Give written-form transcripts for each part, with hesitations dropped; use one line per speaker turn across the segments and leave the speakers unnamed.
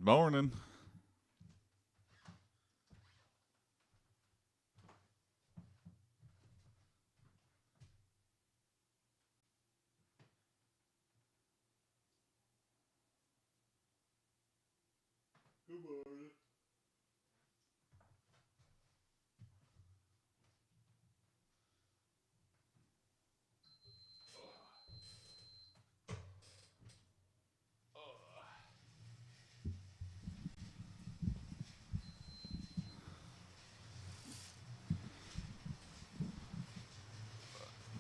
Morning. Good morning.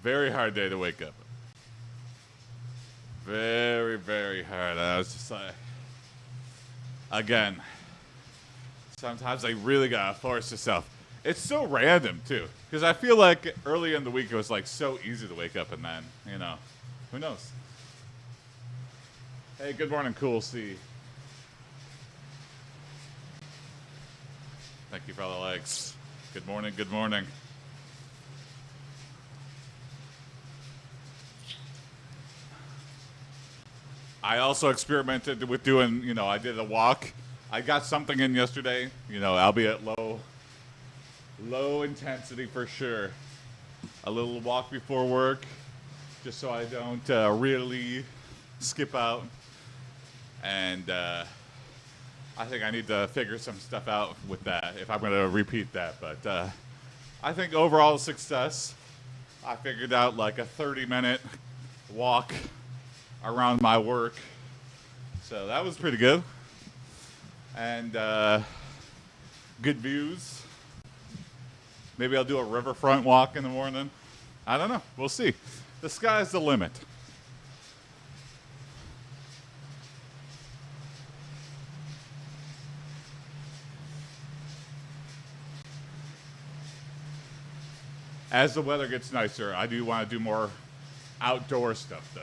Very hard day to wake up. Very, very hard. I was just like, again, sometimes I really gotta force yourself. It's so random too, because I feel like early in the week it was like so easy to wake up, and then who knows? Hey, good morning, Cool C. Thank you for all the likes. Good morning. Good morning. I also experimented with doing, I did a walk. I got something in yesterday, albeit low intensity for sure. A little walk before work, just so I don't really skip out. And I think I need to figure some stuff out with that if I'm going to repeat that. But I think overall success. I figured out like a 30-minute walk around my work. So that was pretty good. And good views. Maybe I'll do a riverfront walk in the morning. I don't know. We'll see. The sky's the limit. As the weather gets nicer, I do want to do more outdoor stuff, though.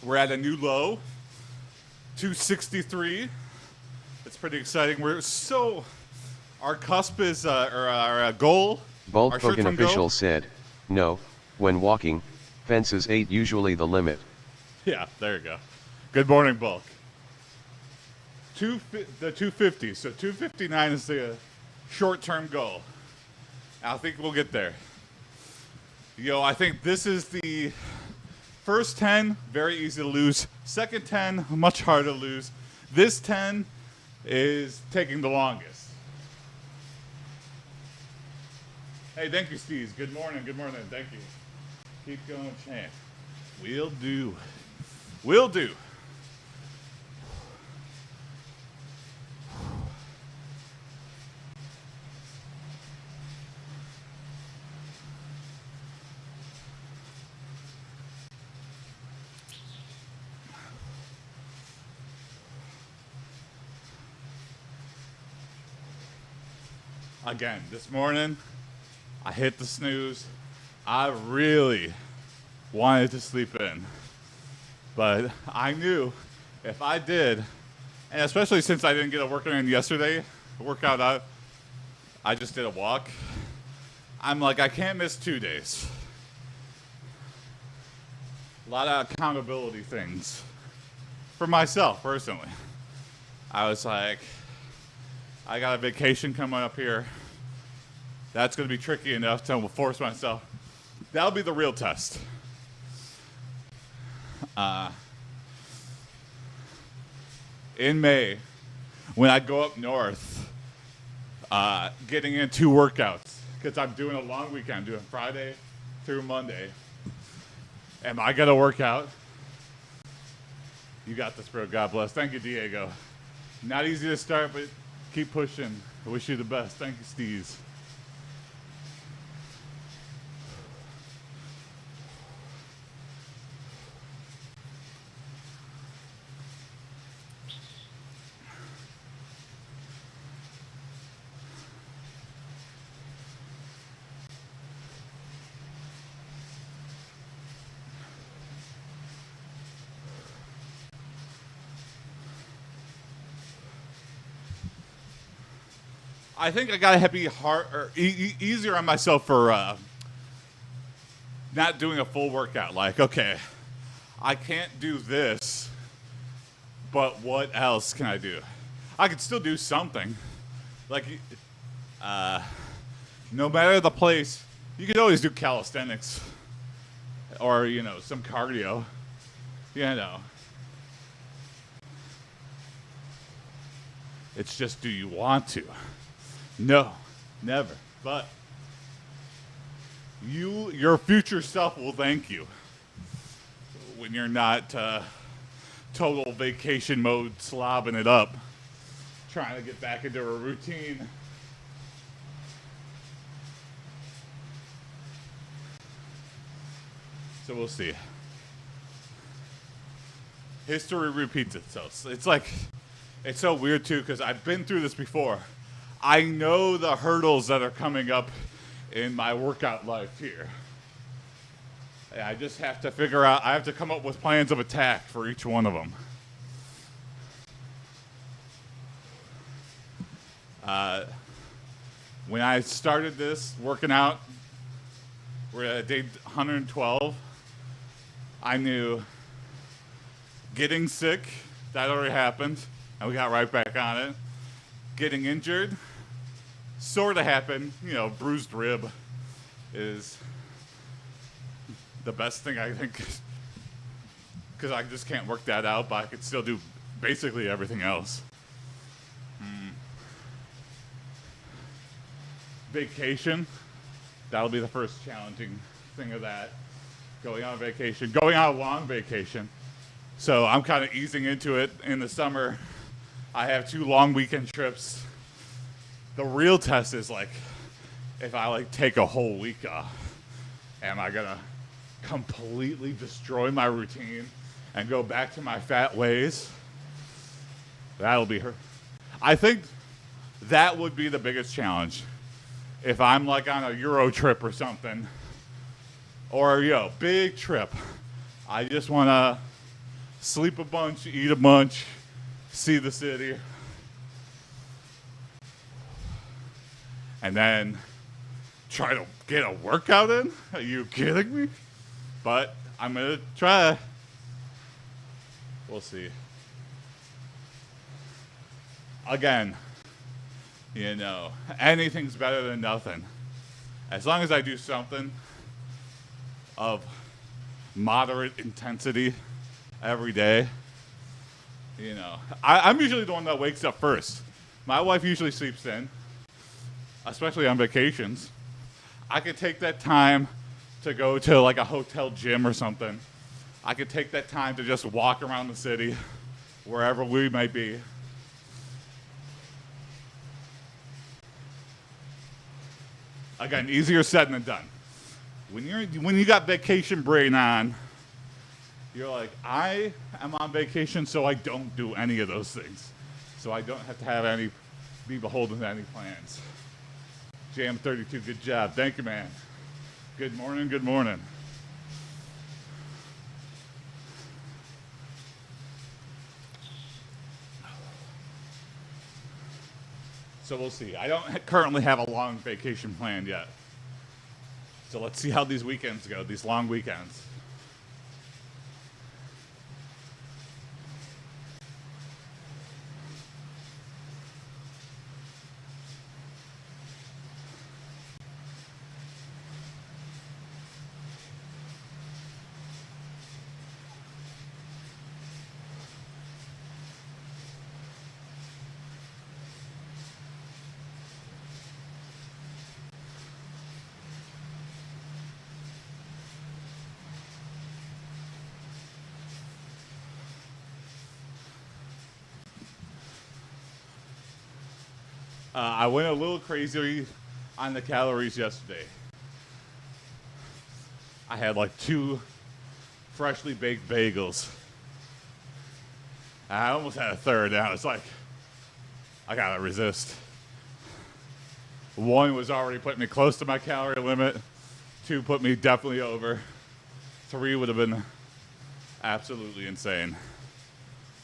We're at a new low, 263. It's pretty exciting. Our cusp is, our goal.
Bulk Bogan official said, no, when walking, fences 8 usually the limit.
Yeah, there you go. Good morning, Bulk. The 250, so 259 is the short-term goal. I think we'll get there. I think this is the first 10, very easy to lose. Second 10, much harder to lose. This 10 is taking the longest. Hey, thank you, Steve. Good morning, thank you. Keep going, champ. Will do. Will do. Again, this morning, I hit the snooze. I really wanted to sleep in. But I knew if I did, and especially since I didn't get a workout in yesterday, I just did a walk. I'm like, I can't miss 2 days. A lot of accountability things for myself, personally. I was like, I got a vacation coming up here. That's going to be tricky enough to force myself. That'll be the real test. In May, when I go up north, getting in 2 workouts, because I'm doing a long weekend. I'm doing Friday through Monday. Am I going to work out? You got this, bro. God bless. Thank you, Diego. Not easy to start, but keep pushing. I wish you the best. Thank you, Steve. I think I gotta be hard or easier on myself for not doing a full workout. Like, okay, I can't do this, but what else can I do? I could still do something. Like, no matter the place, you could always do calisthenics or, some cardio. You know. It's just, do you want to? No, never. But your future self will thank you when you're not total vacation mode slobbing it up, trying to get back into a routine. So we'll see. History repeats itself. It's so weird too, because I've been through this before. I know the hurdles that are coming up in my workout life here. I just have to figure out, I have to come up with plans of attack for each one of them. When I started this working out, we're at day 112. I knew getting sick, that already happened, and we got right back on it. Getting injured, sort of happened. Bruised rib is the best thing I think, because I just can't work that out, but I could still do basically everything else. Vacation, that'll be the first challenging thing of that. Going on vacation, going on a long vacation. So I'm kind of easing into it in the summer. I have 2 long weekend trips. The real test is if I take a whole week off, am I gonna completely destroy my routine and go back to my fat ways? That'll be her. I think that would be the biggest challenge. If I'm on a Euro trip or something, or big trip, I just want to sleep a bunch, eat a bunch, see the city, and then try to get a workout in? Are you kidding me? But I'm going to try. We'll see. Again, anything's better than nothing. As long as I do something of moderate intensity every day, I'm usually the one that wakes up first. My wife usually sleeps in, especially on vacations. I could take that time to go to a hotel gym or something. I could take that time to just walk around the city, wherever we might be. Again, easier said than done. When you got vacation brain on, you're like, I am on vacation, so I don't do any of those things. So I don't have to be beholden to any plans. Jam 32, good job. Thank you, man. Good morning, good morning. So we'll see. I don't currently have a long vacation planned yet. So let's see how these weekends go, these long weekends. I went a little crazy on the calories yesterday. I had 2 freshly baked bagels. I almost had a third, and I was like, I gotta resist. 1 was already putting me close to my calorie limit. 2 put me definitely over. 3 would have been absolutely insane.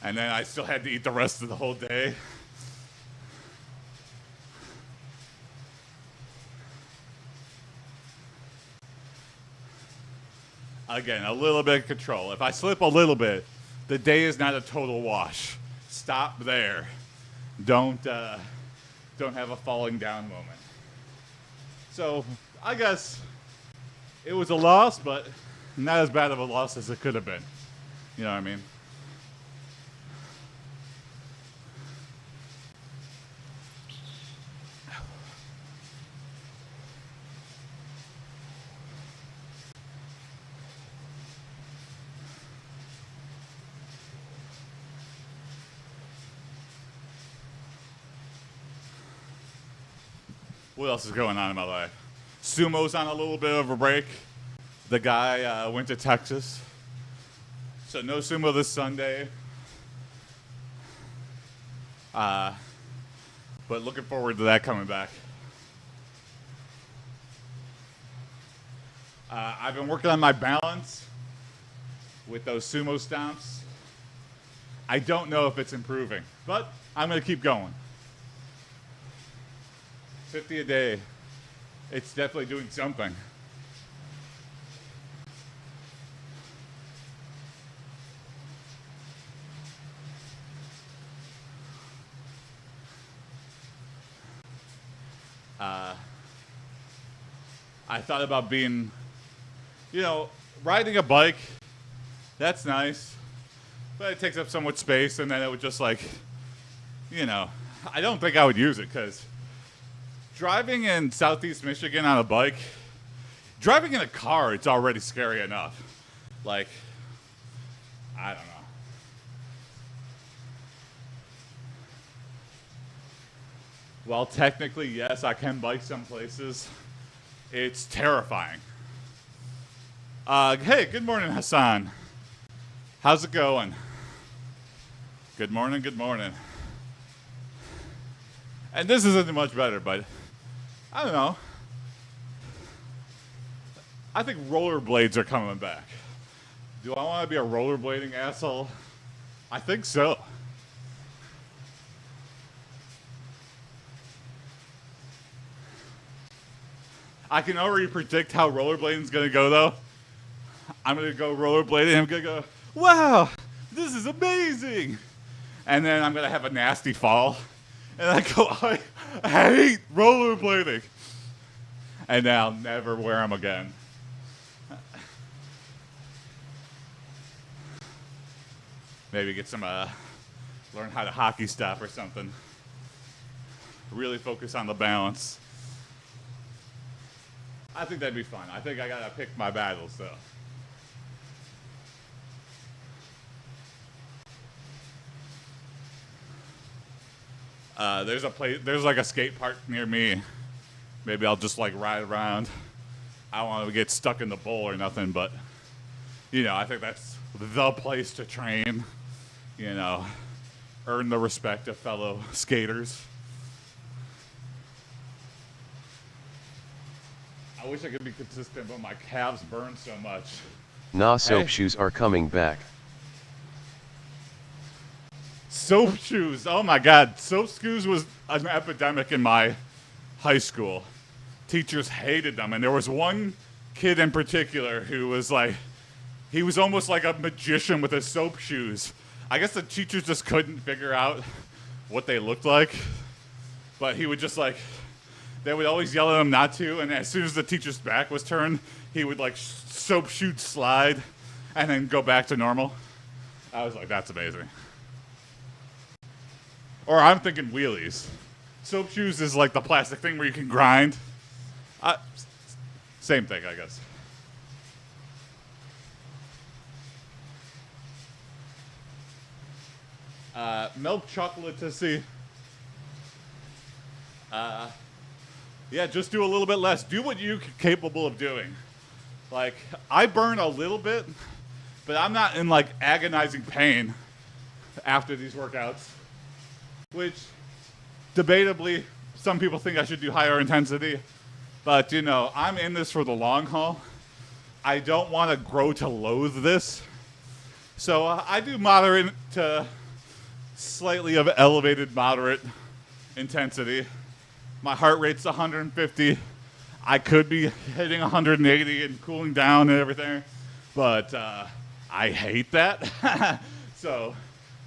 And then I still had to eat the rest of the whole day. Again, a little bit of control. If I slip a little bit, the day is not a total wash. Stop there. Don't have a falling down moment. So I guess it was a loss, but not as bad of a loss as it could have been. You know what I mean? What else is going on in my life? Sumo's on a little bit of a break. The guy went to Texas. So no sumo this Sunday. But looking forward to that coming back. I've been working on my balance with those sumo stomps. I don't know if it's improving, but I'm going to keep going. 50 a day. It's definitely doing something. I thought about being, riding a bike. That's nice, but it takes up so much space, and then it would just I don't think I would use it because driving in Southeast Michigan on a bike, driving in a car, it's already scary enough. I don't know. Well, technically, yes, I can bike some places. It's terrifying. Hey, good morning, Hassan. How's it going? Good morning, good morning. And this isn't much better, but I don't know. I think rollerblades are coming back. Do I want to be a rollerblading asshole? I think so. I can already predict how rollerblading is going to go, though. I'm going to go rollerblading and I'm going to go, wow, this is amazing. And then I'm going to have a nasty fall. And I go, I hate rollerblading. And then I'll never wear them again. Maybe get some, learn how to hockey stop or something. Really focus on the balance. I think that'd be fun. I think I gotta pick my battles, though. There's a skate park near me. Maybe I'll just ride around. I don't want to get stuck in the bowl or nothing, but I think that's the place to train. Earn the respect of fellow skaters. I wish I could be consistent, but my calves burn so much.
Nah, soap shoes are coming back.
Soap shoes. Oh my God. Soap shoes was an epidemic in my high school. Teachers hated them. And there was one kid in particular who was he was almost like a magician with his soap shoes. I guess the teachers just couldn't figure out what they looked like. But he would just they would always yell at him not to. And as soon as the teacher's back was turned, he would soap shoot slide and then go back to normal. I was like, that's amazing. Or I'm thinking wheelies. Soap shoes is the plastic thing where you can grind. Same thing, I guess. Milk chocolate to see. Yeah, just do a little bit less. Do what you're capable of doing. I burn a little bit, but I'm not in agonizing pain after these workouts. Which, debatably, some people think I should do higher intensity. But, I'm in this for the long haul. I don't want to grow to loathe this. So I do moderate to slightly of elevated moderate intensity. My heart rate's 150. I could be hitting 180 and cooling down and everything. but I hate that. So,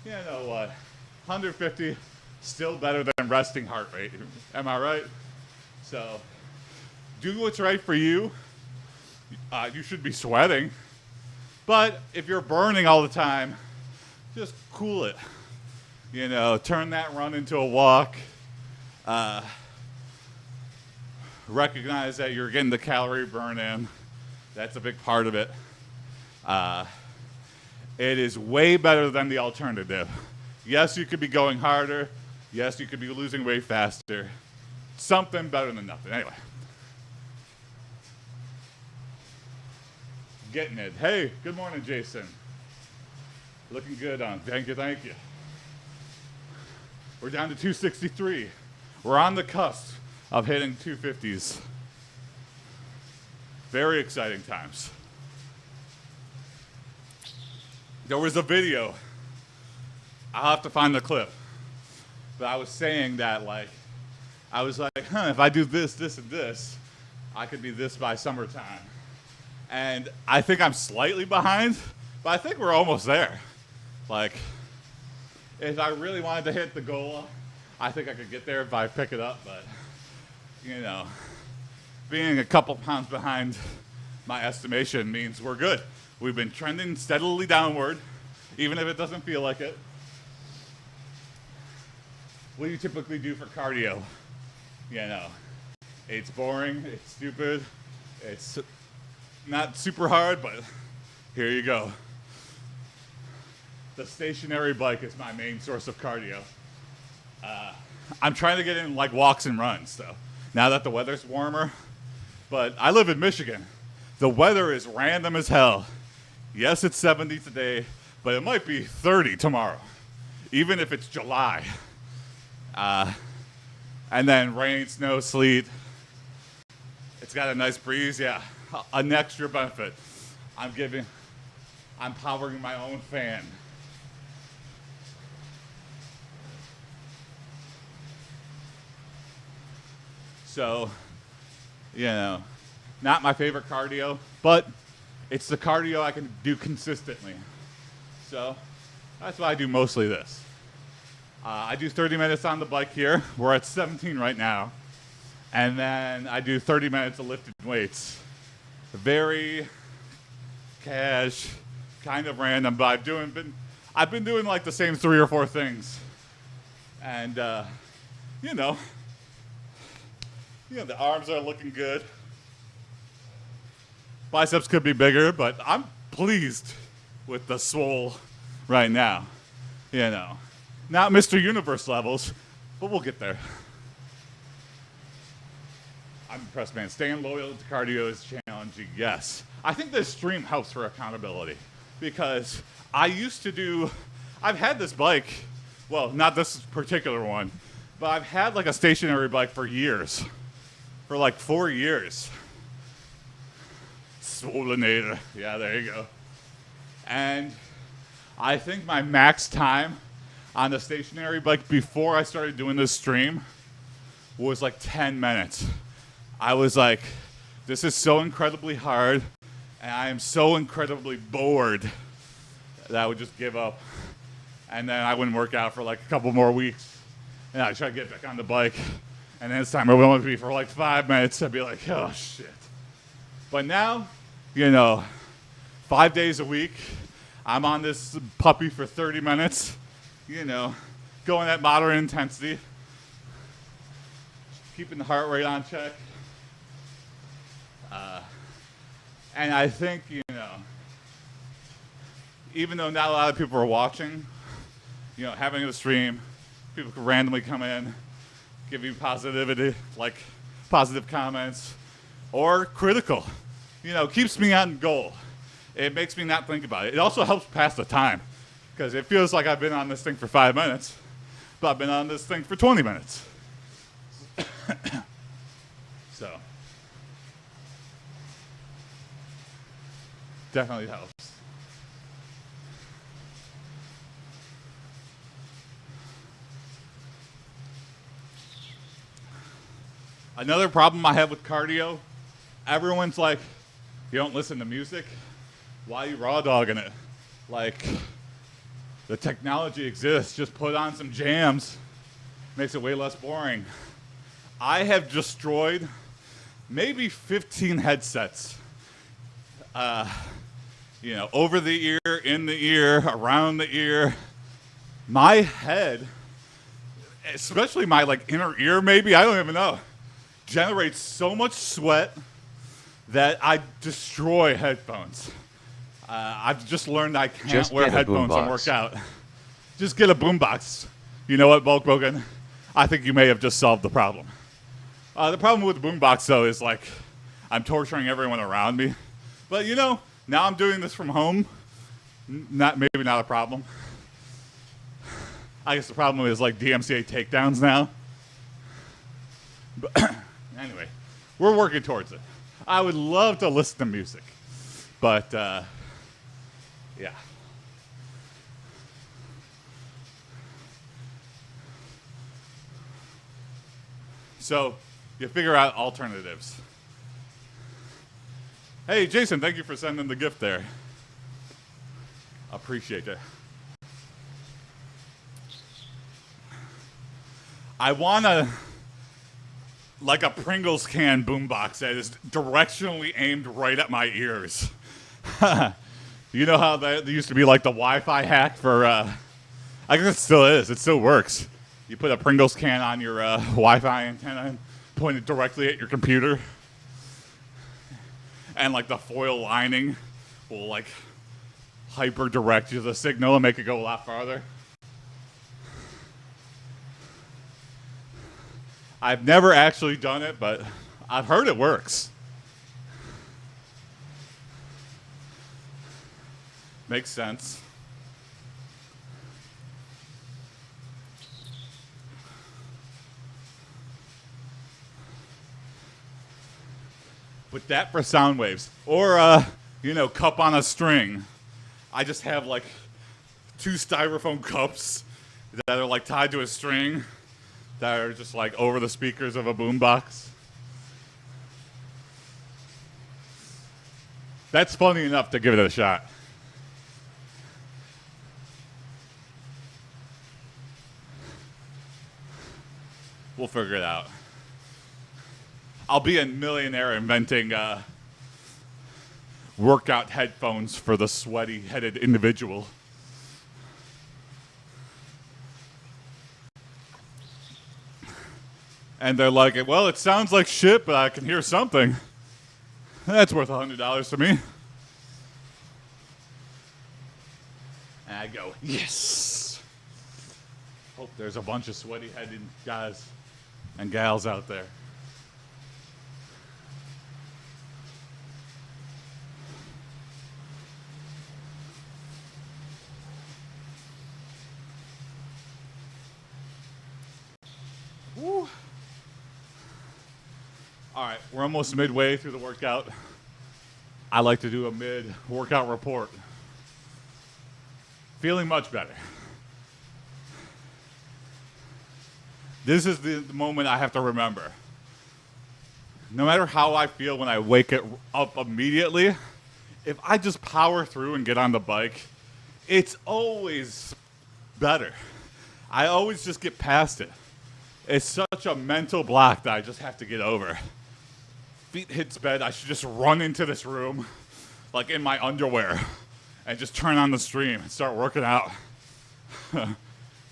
you know what? 150, still better than resting heart rate. Am I right? So, do what's right for you. You should be sweating. But if you're burning all the time, just cool it. You know, turn that run into a walk. Recognize that you're getting the calorie burn in. That's a big part of it. It is way better than the alternative. Yes, you could be going harder. Yes, you could be losing weight faster. Something better than nothing. Anyway. Getting it. Hey, good morning, Jason. Looking good on. Thank you, thank you. We're down to 263. We're on the cusp of hitting 250s. Very exciting times. There was a video. I'll have to find the clip. But I was saying that, I was like, if I do this, this, and this, I could be this by summertime. And I think I'm slightly behind, but I think we're almost there. If I really wanted to hit the goal, I think I could get there if I pick it up, but, you know, being a couple pounds behind my estimation means we're good. We've been trending steadily downward, even if it doesn't feel like it. What do you typically do for cardio? You know, it's boring, it's stupid, it's not super hard, but here you go. The stationary bike is my main source of cardio. I'm trying to get in walks and runs, though, now that the weather's warmer. But I live in Michigan. The weather is random as hell. Yes, it's 70 today, but it might be 30 tomorrow, even if it's July. And then rain, snow, sleet. It's got a nice breeze, yeah. An extra benefit. I'm powering my own fan. So, you know, not my favorite cardio, but it's the cardio I can do consistently. So that's why I do mostly this. I do 30 minutes on the bike here. We're at 17 right now. And then I do 30 minutes of lifting weights. Very cash, kind of random, but I've been doing the same 3 or 4 things. And, you know, the arms are looking good. Biceps could be bigger, but I'm pleased with the swole right now. You know, not Mr. Universe levels, but we'll get there. I'm impressed, man. Staying loyal to cardio is challenging, yes. I think this stream helps for accountability because I've had this bike, well, not this particular one, but I've had a stationary bike for years. For 4 years. Swollenator. Yeah, there you go. And I think my max time on the stationary bike before I started doing this stream was 10 minutes. I was like, this is so incredibly hard, and I am so incredibly bored that I would just give up. And then I wouldn't work out for a couple more weeks. And I'd try to get back on the bike. And then this time it would only be for 5 minutes. I'd be like, oh, shit. But now, 5 days a week, I'm on this puppy for 30 minutes, going at moderate intensity, keeping the heart rate on check. And I think, even though not a lot of people are watching, having a stream, people can randomly come in, give you positivity, positive comments, or critical. Keeps me on goal. It makes me not think about it. It also helps pass the time, because it feels like I've been on this thing for 5 minutes, but I've been on this thing for 20 minutes. So, definitely helps. Another problem I have with cardio, everyone's like, you don't listen to music? Why are you raw dogging it? Like, the technology exists. Just put on some jams. Makes it way less boring. I have destroyed maybe 15 headsets. Over the ear, in the ear, around the ear. My head, especially my inner ear maybe, I don't even know, generates so much sweat that I destroy headphones. I've just learned I can't wear headphones and work out. Just get a boombox. You know what, Bulk Bogan? I think you may have just solved the problem. The problem with the boombox, though, is I'm torturing everyone around me. But now I'm doing this from home. Maybe not a problem. I guess the problem is DMCA takedowns now. But anyway, we're working towards it. I would love to listen to music, but yeah. So you figure out alternatives. Hey, Jason, thank you for sending the gift there. Appreciate it. I want a Pringles can boombox that is directionally aimed right at my ears. You know how that used to be the Wi-Fi hack for, I guess it still is. It still works. You put a Pringles can on your Wi-Fi antenna and point it directly at your computer. And the foil lining will hyper direct you the signal and make it go a lot farther. I've never actually done it, but I've heard it works. Makes sense. With that for sound waves. Or, cup on a string. I just have 2 styrofoam cups that are tied to a string that are just over the speakers of a boombox. That's funny enough to give it a shot. We'll figure it out. I'll be a millionaire inventing workout headphones for the sweaty-headed individual. And they're like, well, it sounds like shit, but I can hear something. That's worth $100 to me. And I go, yes. Hope there's a bunch of sweaty-headed guys and gals out there. Woo. All right, we're almost midway through the workout. I like to do a mid-workout report. Feeling much better. This is the moment I have to remember. No matter how I feel when I wake up immediately, if I just power through and get on the bike, it's always better. I always just get past it. It's such a mental block that I just have to get over. Feet hits bed, I should just run into this room, in my underwear, and just turn on the stream and start working out.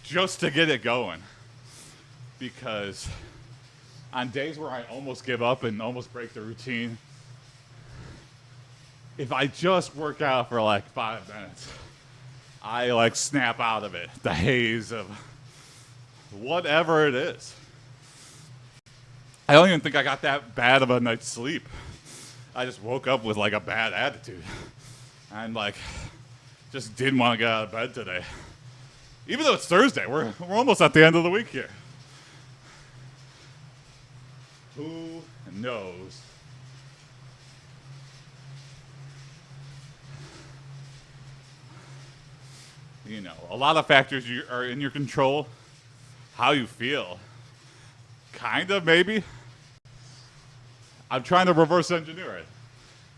Just to get it going. Because on days where I almost give up and almost break the routine, if I just work out for 5 minutes, I snap out of it. The haze of whatever it is. I don't even think I got that bad of a night's sleep. I just woke up with a bad attitude. And just didn't want to get out of bed today. Even though it's Thursday, we're almost at the end of the week here. Who knows? A lot of factors are in your control. How you feel. Kind of, maybe. I'm trying to reverse engineer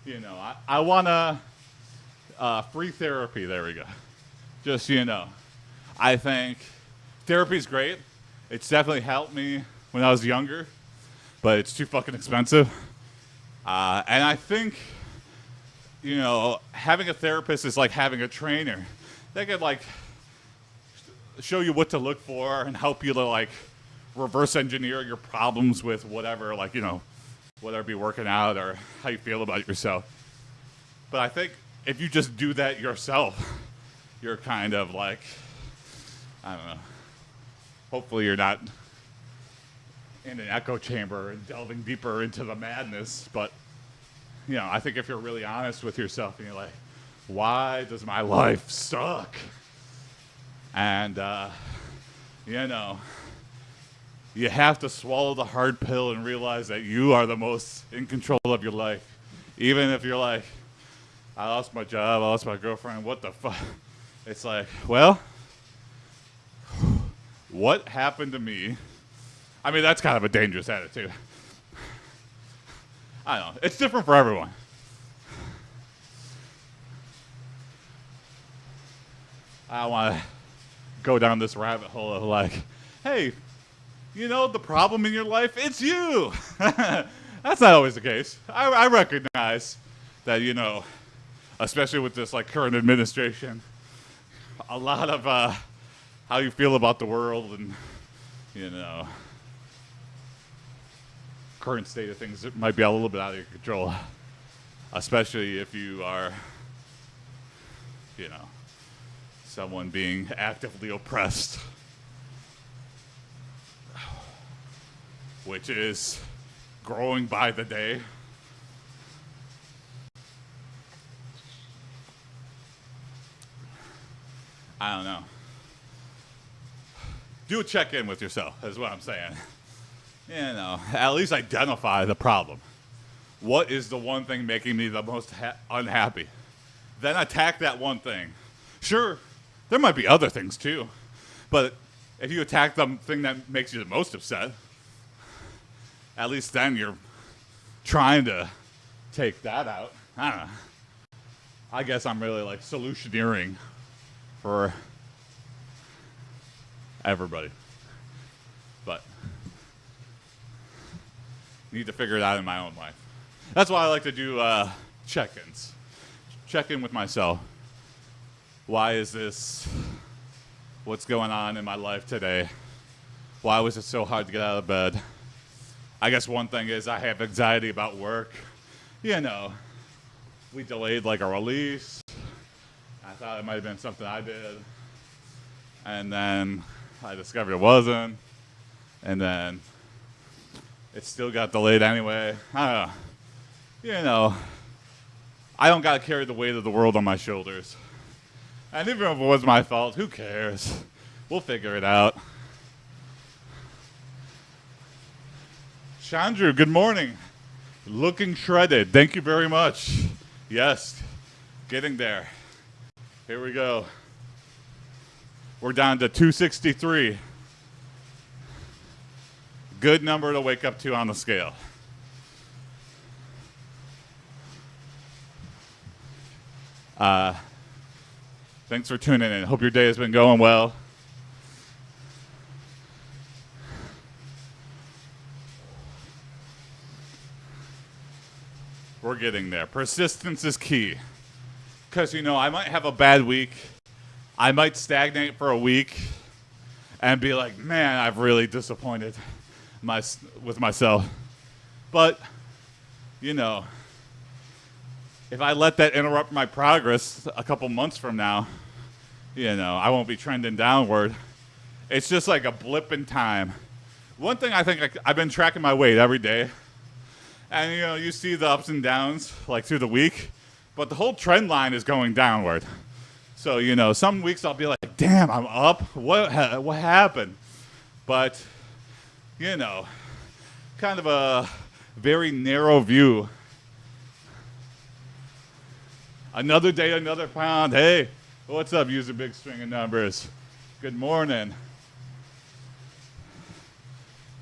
it. I want to Free therapy, there we go. Just so you know. I think therapy's great. It's definitely helped me when I was younger, but it's too fucking expensive. And I think, having a therapist is like having a trainer. They could, like, show you what to look for and help you to, like, reverse engineer your problems with whatever, like, whether it be working out or how you feel about yourself. But I think if you just do that yourself, you're kind of like, I don't know. Hopefully you're not in an echo chamber and delving deeper into the madness. But, I think if you're really honest with yourself and you're like, why does my life suck? And, you have to swallow the hard pill and realize that you are the most in control of your life. Even if you're like, I lost my job, I lost my girlfriend, what the fuck? It's like, well, what happened to me? I mean, that's kind of a dangerous attitude. I don't know. It's different for everyone. I don't want to go down this rabbit hole of like, hey, the problem in your life, it's you. That's not always the case. I recognize that, especially with this like current administration, a lot of how you feel about the world and, current state of things might be a little bit out of your control, especially if you are, someone being actively oppressed, which is growing by the day. I don't know. Do a check-in with yourself, is what I'm saying. At least identify the problem. What is the one thing making me the most unhappy? Then attack that one thing. Sure, there might be other things too, but if you attack the thing that makes you the most upset, at least then you're trying to take that out. I don't know. I guess I'm really like solutioneering for everybody. But need to figure it out in my own life. That's why I like to do check-ins. Check in with myself. Why is this? What's going on in my life today? Why was it so hard to get out of bed? I guess one thing is I have anxiety about work. We delayed like a release. I thought it might have been something I did. And then I discovered it wasn't. And then it still got delayed anyway. I don't know. I don't got to carry the weight of the world on my shoulders. And even if it was my fault, who cares? We'll figure it out. Chandru, good morning. Looking shredded. Thank you very much. Yes, getting there. Here we go. We're down to 263. Good number to wake up to on the scale. Thanks for tuning in. Hope your day has been going well. We're getting there. Persistence is key. Because, I might have a bad week. I might stagnate for a week and be like, man, I've really disappointed with myself. But, if I let that interrupt my progress a couple months from now, I won't be trending downward. It's just like a blip in time. One thing I think I've been tracking my weight every day. And, you see the ups and downs, like, through the week. But the whole trend line is going downward. So, some weeks I'll be like, damn, I'm up. What happened? But, kind of a very narrow view. Another day, another pound. Hey, what's up, user big string of numbers? Good morning.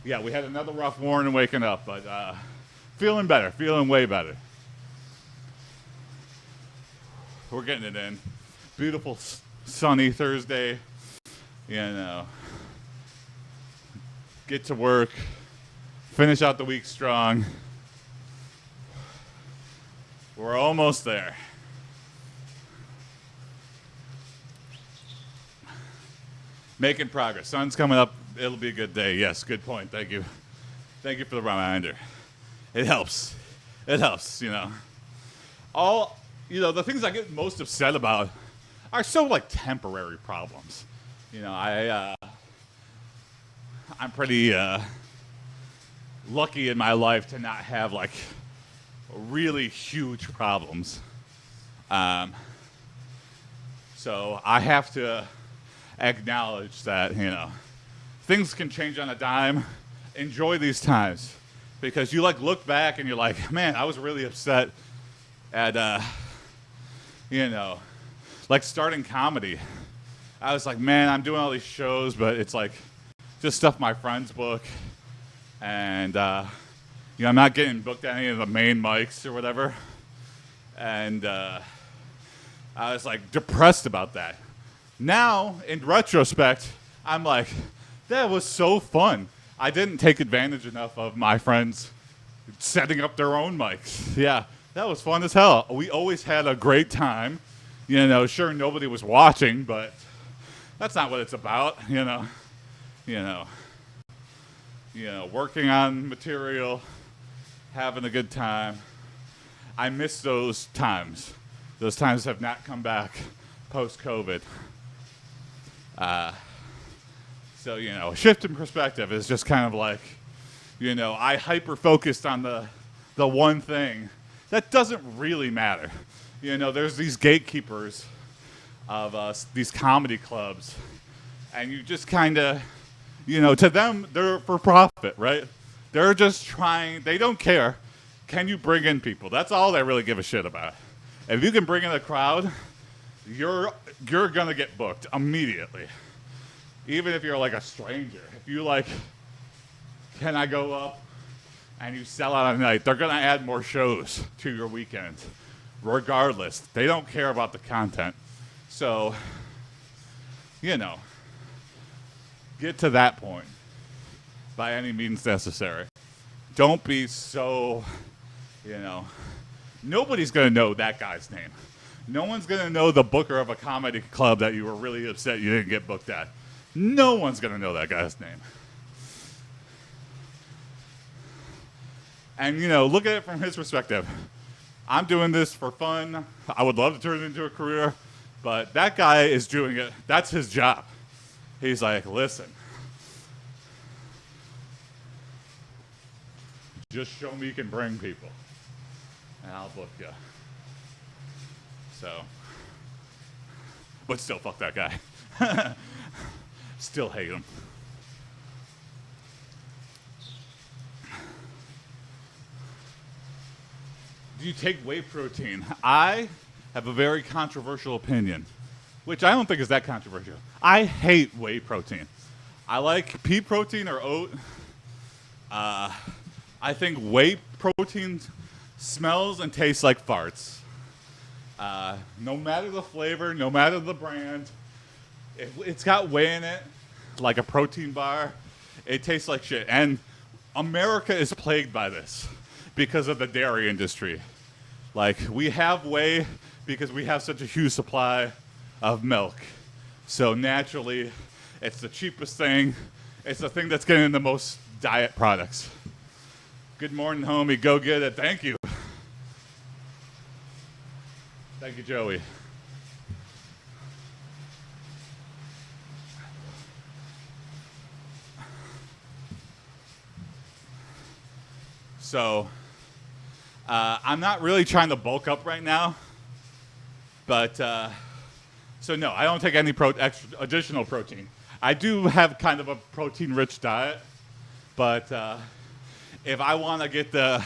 Yeah, we had another rough morning waking up, but feeling better, feeling way better. we're getting it in. Beautiful sunny Thursday. You know, get to work, finish out the week strong. We're almost there. Making progress. Sun's coming up. It'll be a good day. Yes, good point. Thank you. Thank you for the reminder. It helps. It helps, you know. The things I get most upset about are so like temporary problems. You know, I'm pretty lucky in my life to not have like really huge problems. So I have to acknowledge that, you know, things can change on a dime. Enjoy these times, because you like look back and you're like, man, I was really upset at, like starting comedy. I was like, man, I'm doing all these shows, but it's like just stuff my friends book, and I'm not getting booked at any of the main mics or whatever. And I was like depressed about that. Now, in retrospect, I'm like, that was so fun. I didn't take advantage enough of my friends setting up their own mics. Yeah, that was fun as hell. We always had a great time. You know, sure, nobody was watching, but that's not what it's about, you know. Working on material, having a good time. I miss those times. Those times have not come back post-COVID. So, you know, a shift in perspective is just kind of like, you know, I hyper-focused on the one thing that doesn't really matter. You know, there's these gatekeepers of these comedy clubs, and you just kind of, you know, to them, they're for profit, right? They're just trying, they don't care. Can you bring in people? That's all they really give a shit about. If you can bring in a crowd, you're gonna get booked immediately. Even if you're like a stranger. If you like, can I go up? And you sell out a night, they're gonna add more shows to your weekend. Regardless, they don't care about the content. So, you know, get to that point by any means necessary. Don't be so, you know, nobody's gonna know that guy's name. No one's gonna know the booker of a comedy club that you were really upset you didn't get booked at. No one's gonna know that guy's name. And, you know, look at it from his perspective. I'm doing this for fun. I would love to turn it into a career, but that guy is doing it. That's his job. He's like, listen, just show me you can bring people, and I'll book you. So, but still, fuck that guy. Still hate him. Do you take whey protein? I have a very controversial opinion, which I don't think is that controversial. I hate whey protein. I like pea protein or oat. I think whey protein smells and tastes like farts. No matter the flavor, no matter the brand, if it's got whey in it, like a protein bar, it tastes like shit. And America is plagued by this because of the dairy industry. Like, we have whey because we have such a huge supply of milk. So naturally, it's the cheapest thing. It's the thing that's getting the most diet products. Good morning, homie. Go get it. Thank you. Thank you, Joey. So, I'm not really trying to bulk up right now, but so no, I don't take any additional protein. I do have kind of a protein-rich diet, but if I want to get the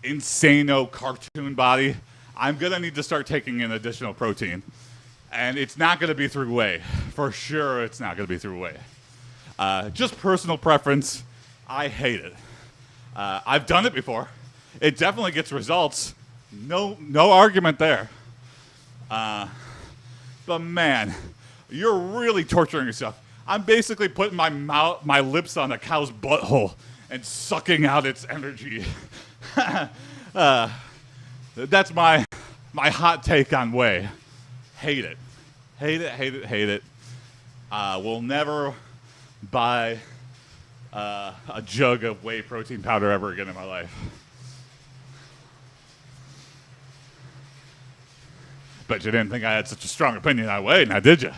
insano cartoon body, I'm gonna need to start taking in additional protein, and it's not gonna be through whey. For sure, it's not gonna be through whey. Just personal preference. I hate it. I've done it before. It definitely gets results. No argument there. But man, you're really torturing yourself. I'm basically putting my lips on a cow's butthole and sucking out its energy. That's my hot take on whey. Hate it. Hate it, hate it, hate it. Will never buy a jug of whey protein powder ever again in my life. Bet you didn't think I had such a strong opinion on whey, now did you?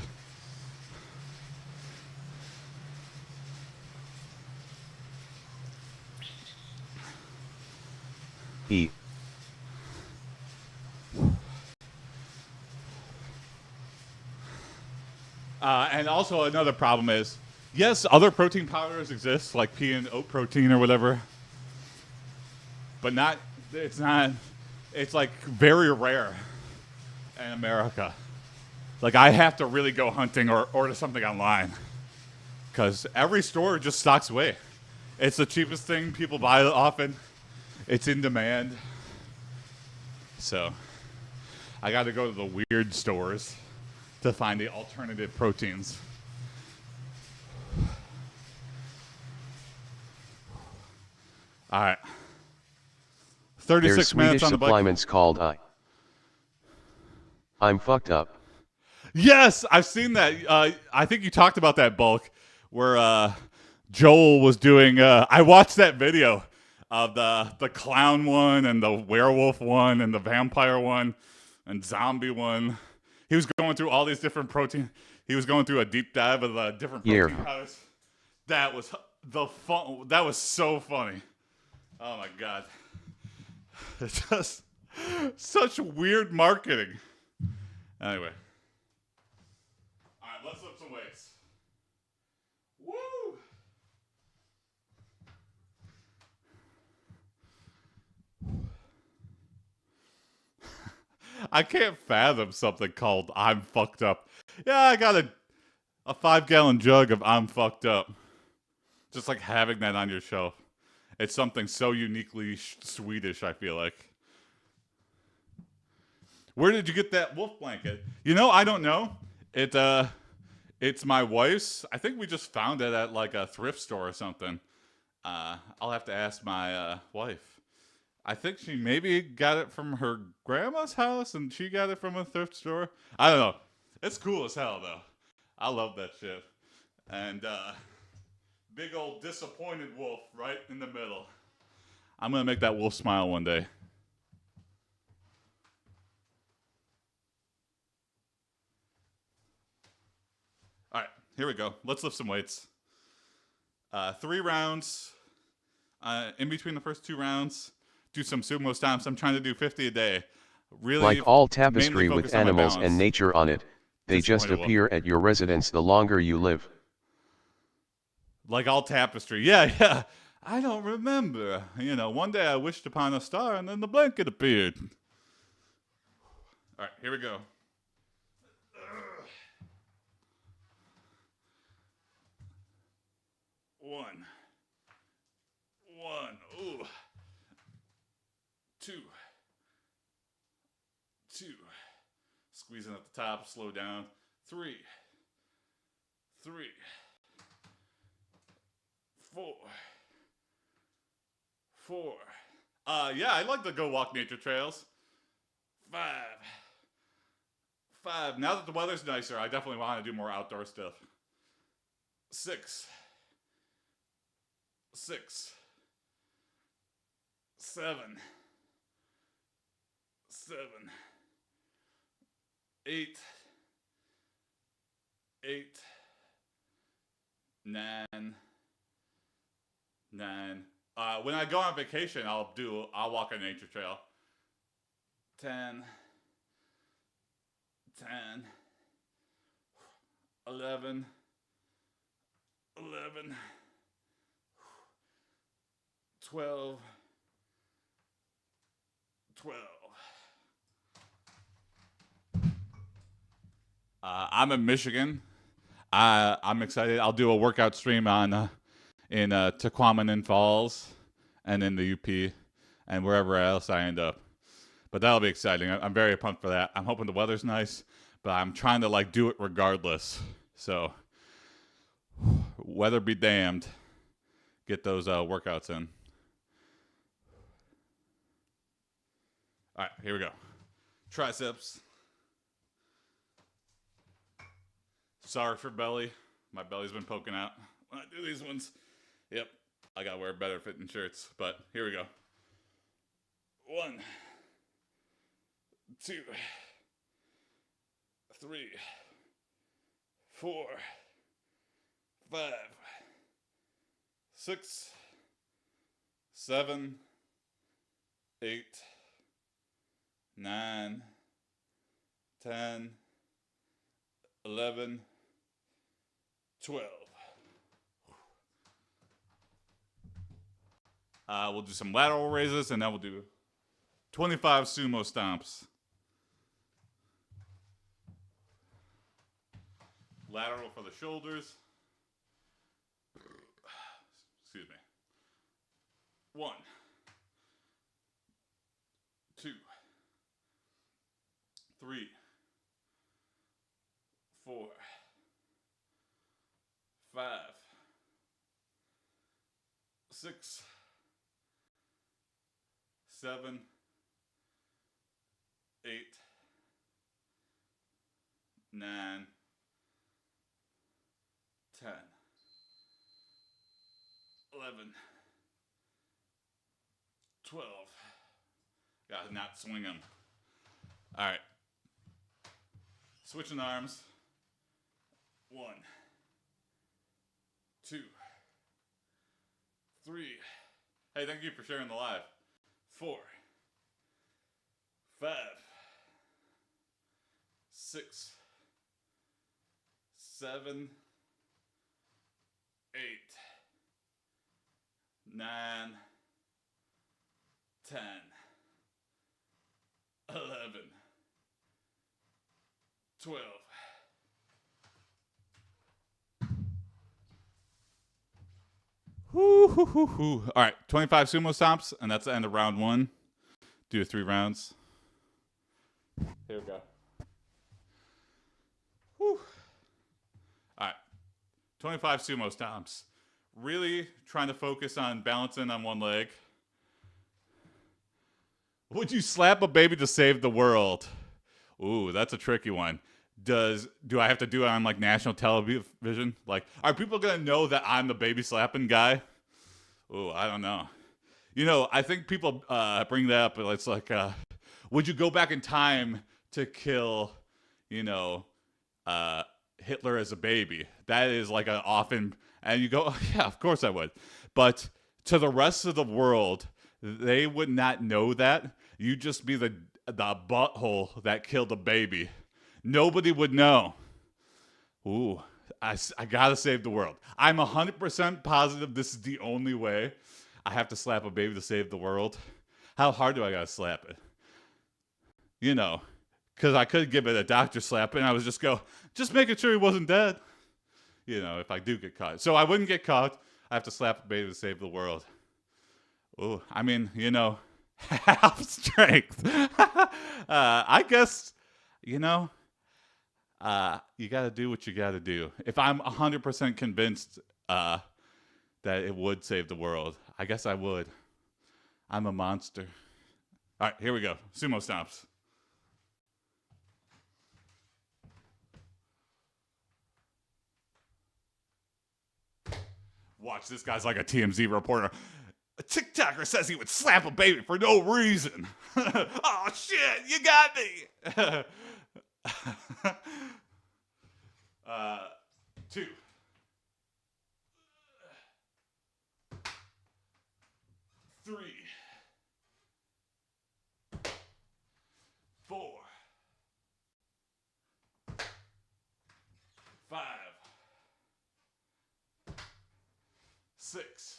E.
And also another problem is, yes, other protein powders exist, like pea and oat protein or whatever, but it's like very rare in America. Like I have to really go hunting or order something online because every store just stocks whey. It's the cheapest thing people buy often. It's in demand. So I got to go to the weird stores to find the alternative proteins. All right. 36
There's
minutes
Swedish
on the bike.
supplements called I'm fucked up.
Yes, I've seen that. I think you talked about that, Bulk, where Joel was doing. I watched that video of the clown one and the werewolf one and the vampire one and zombie one. He was going through all these different protein. He was going through a deep dive of the different protein powders. That was the fun. That was so funny. Oh my god! It's just such weird marketing. Anyway, all right, let's lift some weights. Woo! I can't fathom something called I'm fucked up. Yeah, I got a 5-gallon jug of I'm fucked up. Just like having that on your shelf. It's something so uniquely Swedish, I feel like. Where did you get that wolf blanket? You know, I don't know. It's my wife's. I think we just found it at like a thrift store or something. I'll have to ask my wife. I think she maybe got it from her grandma's house and she got it from a thrift store. I don't know. It's cool as hell, though. I love that shit. And big old disappointed wolf right in the middle. I'm going to make that wolf smile one day. All right, here we go. Let's lift some weights. 3 rounds. In between the first 2 rounds, do some sumo stomps. I'm trying to do 50 a day. Really,
like all tapestry with animals and nature on it, they just appear at your residence the longer you live.
Like all tapestry. Yeah. I don't remember. You know, one day I wished upon a star and then the blanket appeared. All right, here we go. One. Ooh. 2. Squeezing at the top, slow down. 3. 4. Yeah, I like to go walk nature trails. 5. Now that the weather's nicer, I definitely want to do more outdoor stuff. 6. 7. 8. 9. When I go on vacation, I'll walk a nature trail. 10. 11. 12. I'm in Michigan. I'm excited. I'll do a workout stream on in Tequamanen Falls and in the UP and wherever else I end up. But that'll be exciting. I'm very pumped for that. I'm hoping the weather's nice, but I'm trying to like do it regardless. So weather be damned. Get those workouts in. All right, here we go. Triceps. Sorry for belly. My belly's been poking out when I do these ones. Yep, I gotta wear better fitting shirts, but here we go. 1, 2, 3, 4, 5, 6, 7, 8, 9, 10, 11, 12. We'll do some lateral raises, and then we'll do 25 sumo stomps. Lateral for the shoulders. Excuse me. 1, 2, 3, 4, 5, 6, 7, 8, 9, 10, 11, 12. Gotta not swing them. All right. Switching arms. 1, 2, 3. Hey, thank you for sharing the live. 4, 5, 6, 7, 8, 9, 10, 11, 12. Whoo, hoo, hoo, hoo. All right, 25 sumo stomps, and that's the end of round 1. Do 3 rounds. Here we go. Whew. All right, 25 sumo stomps. Really trying to focus on balancing on one leg. Would you slap a baby to save the world? Ooh, that's a tricky one. Do I have to do it on like national television? Like, are people gonna know that I'm the baby slapping guy? Ooh, I don't know. You know, I think people bring that up. It's like, would you go back in time to kill, you know, Hitler as a baby? That is like an often, and you go, oh, yeah, of course I would. But to the rest of the world, they would not know that. You'd just be the butthole that killed a baby. Nobody would know. Ooh, I gotta save the world. I'm 100% positive this is the only way. I have to slap a baby to save the world. How hard do I gotta slap it? You know, because I could give it a doctor slap and I would just go, just making sure he wasn't dead. You know, if I do get caught. So I wouldn't get caught. I have to slap a baby to save the world. Ooh, I mean, you know, half strength. I guess, you know, you got to do what you got to do. If I'm 100% convinced that it would save the world, I guess I would. I'm a monster. All right, here we go. Sumo stomps. Watch, this guy's like a TMZ reporter. A TikToker says he would slap a baby for no reason. Oh, shit, you got me. 2, 3, 4, 5, 6,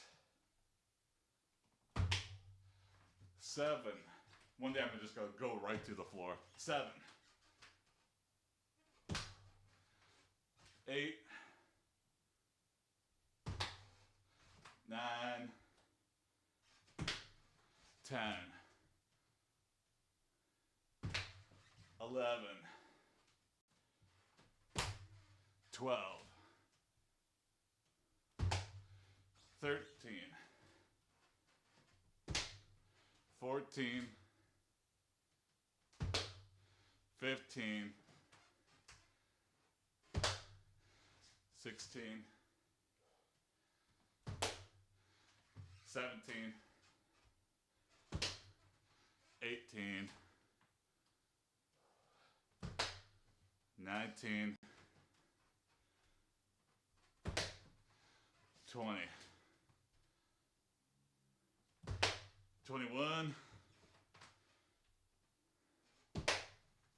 7. One day I'm just gonna go right to the floor. 7, 8, 9, 10, 11, 12, 13, 14, 15, 16, 17, 18, 19, 20, 21,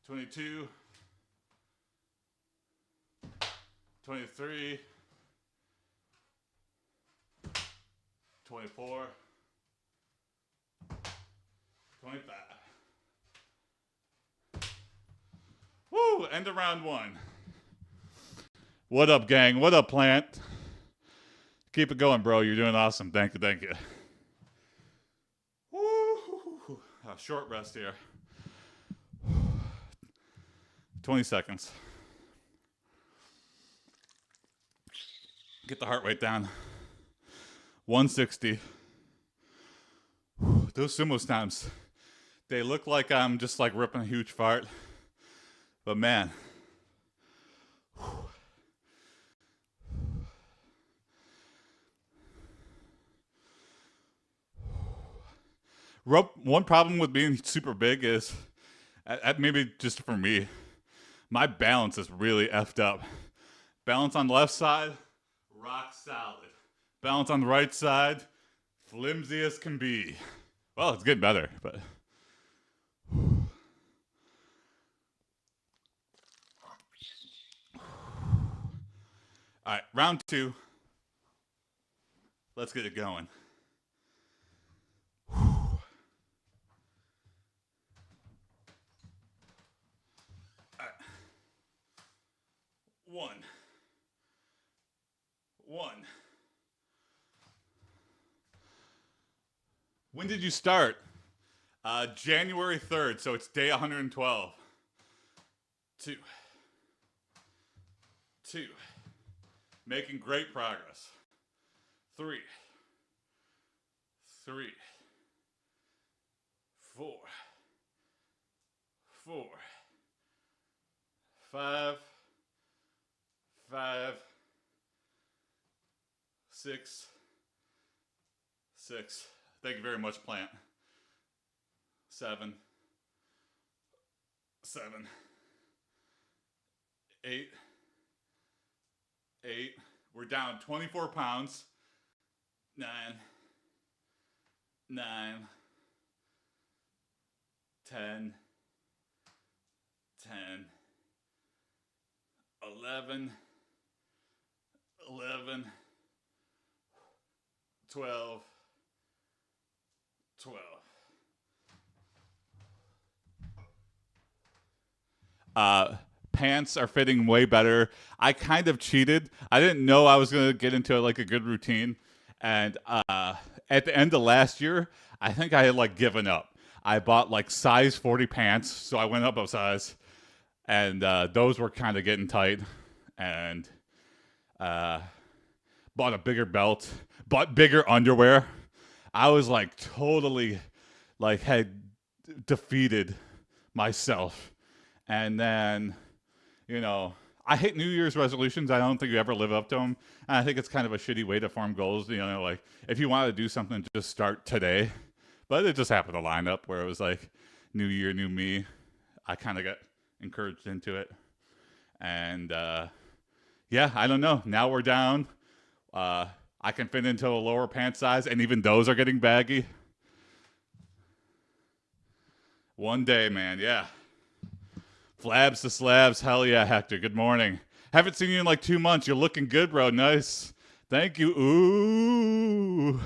22, 23, 24, 25. Woo! End of round one. What up, gang? What up, Plant? Keep it going, bro. You're doing awesome. Thank you, thank you. Woo! A short rest here. 20 seconds. Get the heart rate down. 160. Those sumo times, they look like I'm just like ripping a huge fart. But man. One problem with being super big is, maybe just for me, my balance is really effed up. Balance on the left side, rock solid. Balance on the right side, flimsy as can be. Well, it's getting better, but. All right, round two. Let's get it going. All right. One. When did you start? January 3rd, so it's day 112. Two. Making great progress. Three. 4. 5. 6. Thank you very much, Plant. 7. 8. We're down 24 pounds. 9. 10. 11. 12. Pants are fitting way better. I kind of cheated. I didn't know I was going to get into like a good routine. And at the end of last year, I think I had like given up. I bought like size 40 pants, so I went up a size. And those were kind of getting tight. And bought a bigger belt, bought bigger underwear. I was like totally like had defeated myself. And then, you know, I hate New Year's resolutions. I don't think you ever live up to them. And I think it's kind of a shitty way to form goals. You know, like if you want to do something, just start today. But it just happened to line up where it was like new year, new me. I kind of got encouraged into it. And yeah, I don't know. Now we're down. I can fit into a lower pant size, and even those are getting baggy. One day, man. Yeah. Flabs to slabs. Hell yeah, Hector. Good morning. Haven't seen you in like 2 months. You're looking good, bro. Nice. Thank you. Ooh.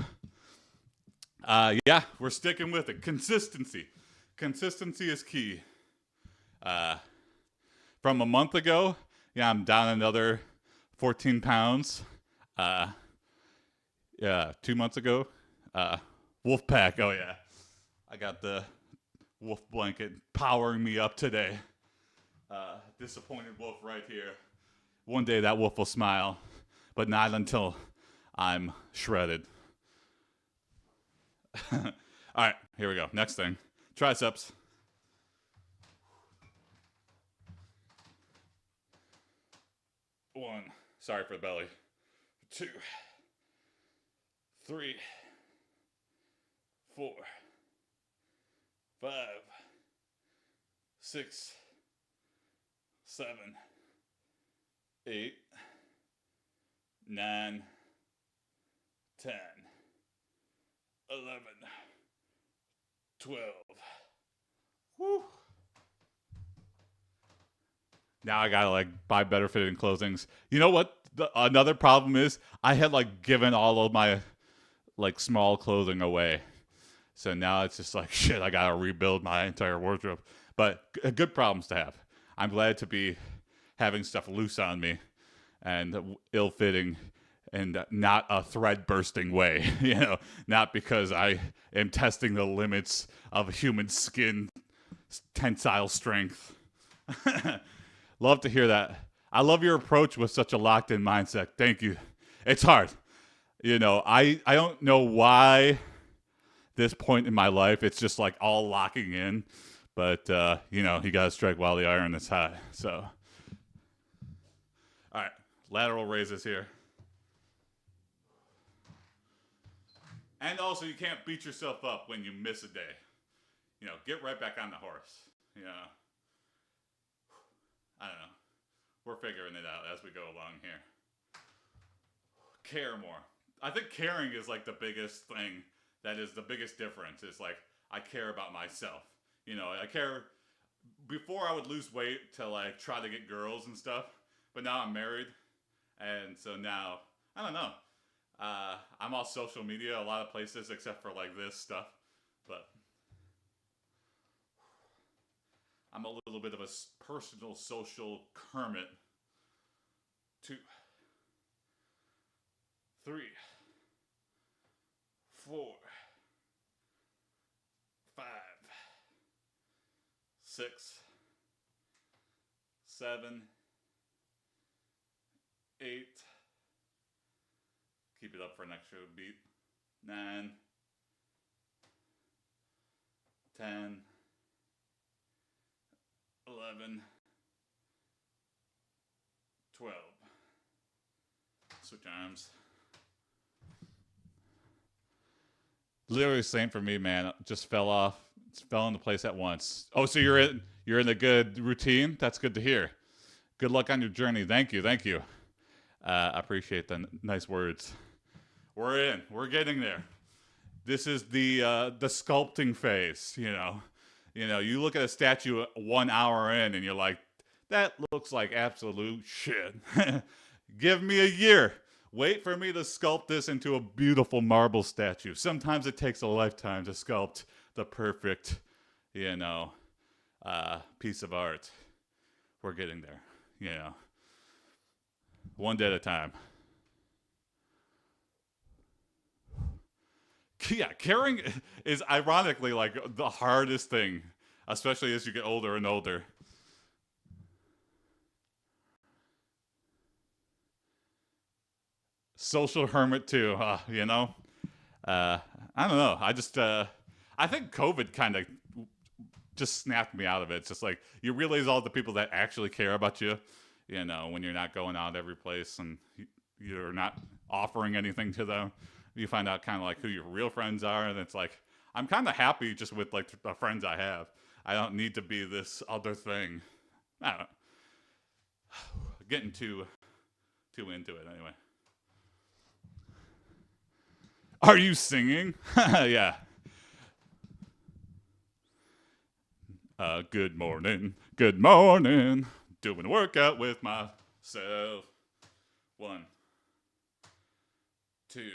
Yeah, we're sticking with it. Consistency. Consistency is key. From a month ago, yeah, I'm down another 14 pounds. Yeah, 2 months ago. Wolf pack. Oh, yeah. I got the wolf blanket powering me up today. Disappointed wolf right here. One day that wolf will smile, but not until I'm shredded. All right, here we go. Next thing, triceps. One. Sorry for the belly. 2, 3, 4, 5, 6, 7, 8, 9, 10, 11, 12. Woo. Now I gotta like buy better fitting clothings. You know what? Another problem is I had like given all of my like small clothing away, so now it's just like shit. I gotta rebuild my entire wardrobe. But good problems to have. I'm glad to be having stuff loose on me and ill-fitting and not a thread-bursting way. You know, not because I am testing the limits of human skin tensile strength. Love to hear that. I love your approach with such a locked-in mindset. Thank you. It's hard. You know, I don't know why this point in my life it's just like all locking in. But, you know, you got to strike while the iron is hot. So, all right, lateral raises here. And also, you can't beat yourself up when you miss a day. You know, get right back on the horse. You know, I don't know. We're figuring it out as we go along here. Care more. I think caring is like the biggest thing that is the biggest difference. It's like, I care about myself. You know, I care. Before I would lose weight to like try to get girls and stuff, but now I'm married, and so now I don't know. I'm off social media a lot of places except for like this stuff, but I'm a little bit of a personal social hermit. 2, 3, 4, 5, 6, 7, 8. Keep it up for an extra beat. 9, 10, 11, 12. Switch arms. Literally same for me, man. Just fell off. It fell into place at once. Oh, so you're in a good routine? That's good to hear. Good luck on your journey. Thank you. I appreciate the nice words. We're in. We're getting there. This is the sculpting phase. You know, you look at a statue 1 hour in, and you're like, that looks like absolute shit. Give me a year. Wait for me to sculpt this into a beautiful marble statue. Sometimes it takes a lifetime to sculpt the perfect, piece of art. We're getting there, one day at a time. Yeah, caring is ironically like the hardest thing, especially as you get older and older. Social hermit too, I don't know. I think COVID kind of just snapped me out of it. It's just like you realize all the people that actually care about you, when you're not going out every place and you're not offering anything to them. You find out kind of like who your real friends are, and it's like I'm kind of happy just with like the friends I have. I don't need to be this other thing. I don't know. Getting too into it anyway. Are you singing? Yeah. Good morning. Good morning. Doing a workout with myself. 1, 2,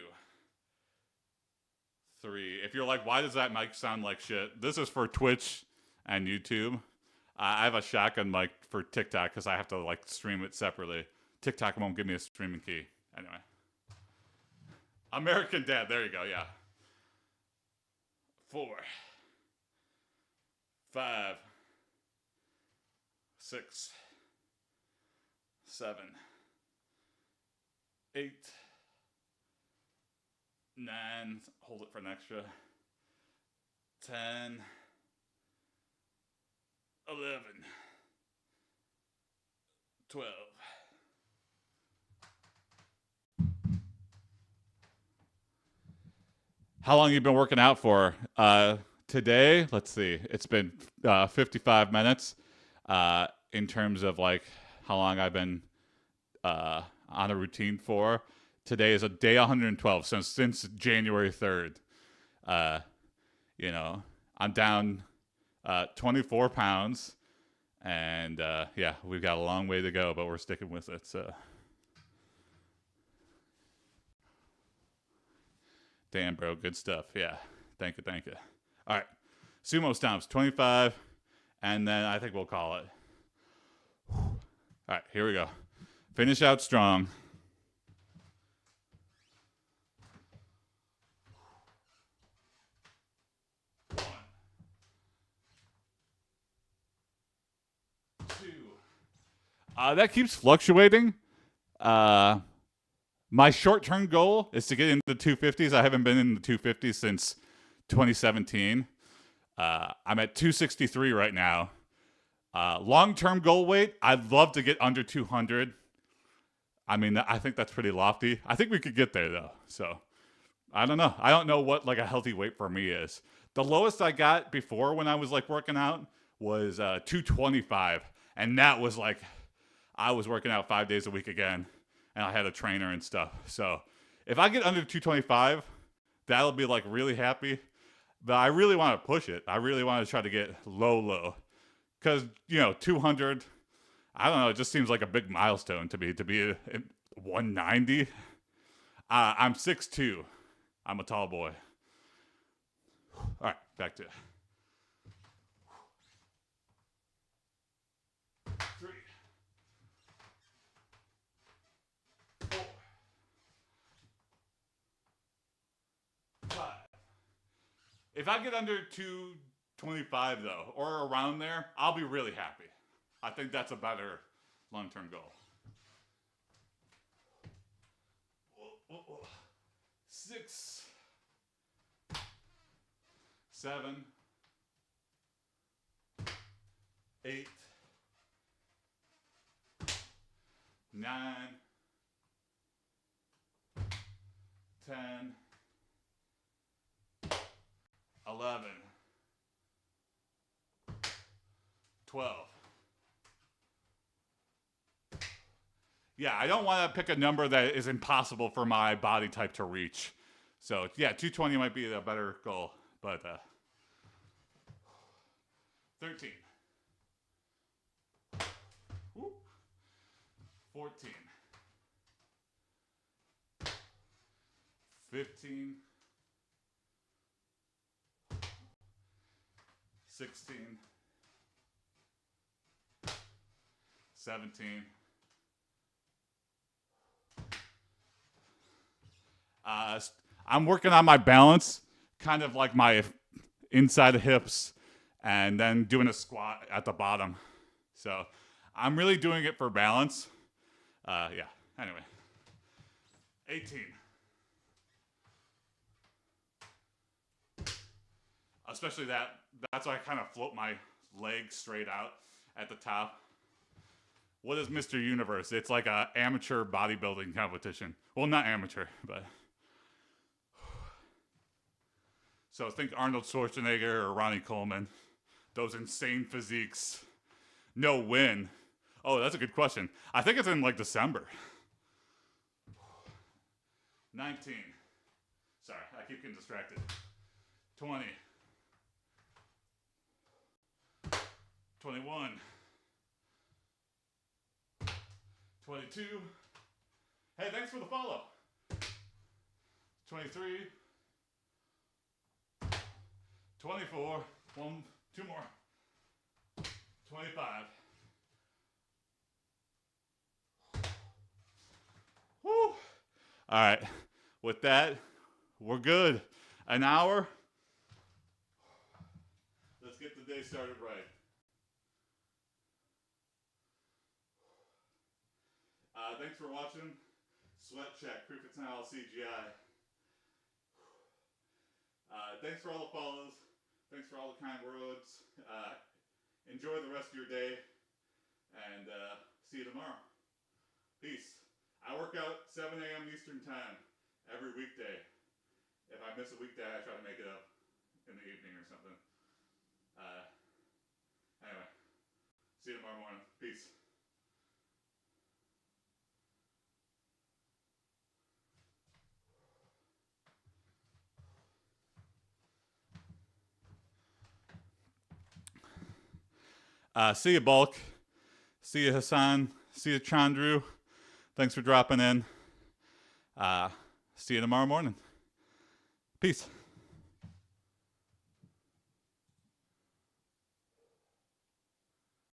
3. If you're like, why does that mic sound like shit? This is for Twitch and YouTube. I have a shotgun mic for TikTok because I have to like stream it separately. TikTok won't give me a streaming key. Anyway. American Dad. There you go. Yeah. 4, 5, 6, 7, 8, 9, hold it for an extra, 10, 11, 12. How long have you been working out for? Today, let's see. It's been 55 minutes in terms of like how long I've been on a routine for. Today is a day 112 since January 3rd. You know, I'm down 24 pounds, and yeah, we've got a long way to go, but we're sticking with it. So, damn, bro, good stuff. Yeah, thank you. All right, sumo stomps 25, and then I think we'll call it. All right, here we go. Finish out strong. 1, 2. That keeps fluctuating. My short-term goal is to get into the 250s. I haven't been in the 250s since 2017. I'm at 263 right now. Long-term goal weight, I'd love to get under 200. I mean, I think that's pretty lofty. I think we could get there, though. So, I don't know. I don't know what, like, a healthy weight for me is. The lowest I got before when I was, like, working out was 225. And that was, like, I was working out 5 days a week again. And I had a trainer and stuff. So, if I get under 225, that'll be, like, really happy. But I really want to push it. I really want to try to get low. Because, 200, I don't know, it just seems like a big milestone to me, to be at 190. I'm 6'2". I'm a tall boy. All right, back to it. 3, 4, 5. If I get under 225, though, or around there, I'll be really happy. I think that's a better long-term goal. 6, 7, 8, 9, 10, 11, 12. Yeah, I don't want to pick a number that is impossible for my body type to reach. So, yeah, 220 might be a better goal. But, 13. 14. 15. 16. 17. I'm working on my balance, kind of like my inside the hips, and then doing a squat at the bottom. So I'm really doing it for balance. Yeah, anyway. 18. Especially that's why I kind of float my legs straight out at the top. What is Mr. Universe? It's like an amateur bodybuilding competition. Well, not amateur, but... So think Arnold Schwarzenegger or Ronnie Coleman. Those insane physiques. No win. Oh, that's a good question. I think it's in like December. 19. Sorry, I keep getting distracted. 20. 21. 22. Hey, thanks for the follow. 23. 24. 2 more. 25. Woo. All right. With that, we're good. An hour. Let's get the day started right. Thanks for watching. Sweat check, proof it's not all CGI. Thanks for all the follows. Thanks for all the kind words. Enjoy the rest of your day, and see you tomorrow. Peace. I work out 7 a.m. Eastern Time every weekday. If I miss a weekday, I try to make it up in the evening or something. Anyway, see you tomorrow morning. Peace. See you, Bulk. See you, Hassan. See you, Chandru. Thanks for dropping in. See you tomorrow morning. Peace.